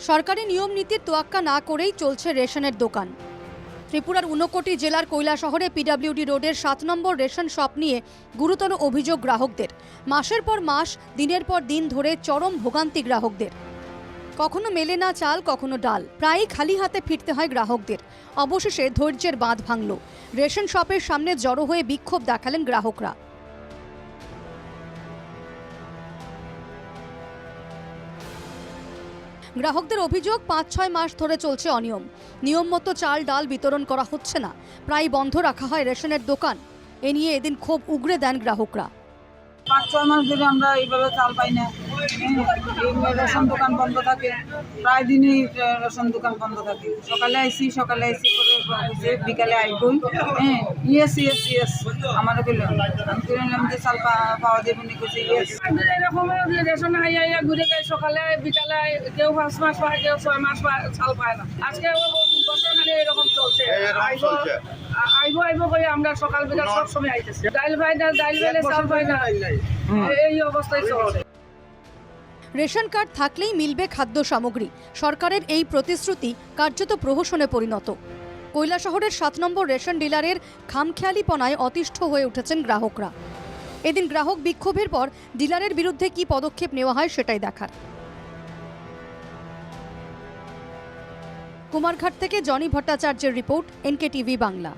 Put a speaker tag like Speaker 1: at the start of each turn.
Speaker 1: সরকারি নিয়ম নীতির তোয়াক্কা না করেই চলছে রেশনের দোকান। ত্রিপুরার 59 জেলার কৈলাসহরে পিডব্লিউডি রোডের 7 নম্বর রেশন শপ নিয়ে গুরুতর অভিযোগ গ্রাহকদের। মাসের পর মাস, দিনের পর দিন ধরে চরম ভোগান্তি গ্রাহকদের। কখনো মেলে না চাল, কখনো ডাল, প্রায়ই খালি হাতে ফিরতে হয় গ্রাহকদের। অবশেষে ধৈর্যের বাঁধ ভাঙল। রেশন শপের সামনে জড়ো হয়ে বিক্ষোভ দেখালেন গ্রাহকরা। গ্রাহকদের অভিযোগ, 5-6 মাস ধরে চলছে অনিয়ম। নিয়ম মতো চাল ডাল বিতরণ করা হচ্ছে না, প্রায় বন্ধ রাখা হয় রেশনের দোকান। এ নিয়ে এদিন ক্ষোভ উগরে দেন গ্রাহকরা।
Speaker 2: 5-6 মাস ধরে আমরা এইভাবে চাল পাই না। রেশন দোকান বন্ধ থাকে, প্রায় দিনই রেশন দোকান বন্ধ থাকে। সকালে আইসি করে বিকালে আইবই। ইয়েস আমার আমি কিনলাম যে চাল পাওয়া যাবে নি, কইছে ইয়েস। এরকম রেশন আইয়া ঘুরে যায়, সকালে বিকালে কেউ 5 মাস পায়, কেউ 6 মাস চাল পায় না। আজকে বছর খালি এরকম চলছে। আইবো করে আমরা সকাল বিকাল সব সময় আইতেছি। ডাইল পাই না, ডাইল পেলে চাল পাই না, এই অবস্থায় চলছে।
Speaker 1: রেশন কার্ড থাকলেই মিলবে খাদ্য সামগ্রী। সরকারের এই প্রতিশ্রুতি কার্যত প্রহসনে পরিণত। কৈলাসহরের 7 নম্বর রেশন ডিলারের খামখেয়ালিপনায় অতিষ্ঠ হয়ে উঠেছেন গ্রাহকরা। এদিন গ্রাহক বিক্ষোভের পর ডিলারের বিরুদ্ধে কি পদক্ষেপ নেওয়া হয় সেটাই দেখার। কুমারঘাট থেকে জনি ভট্টাচার্যের রিপোর্ট, NKTV বাংলা।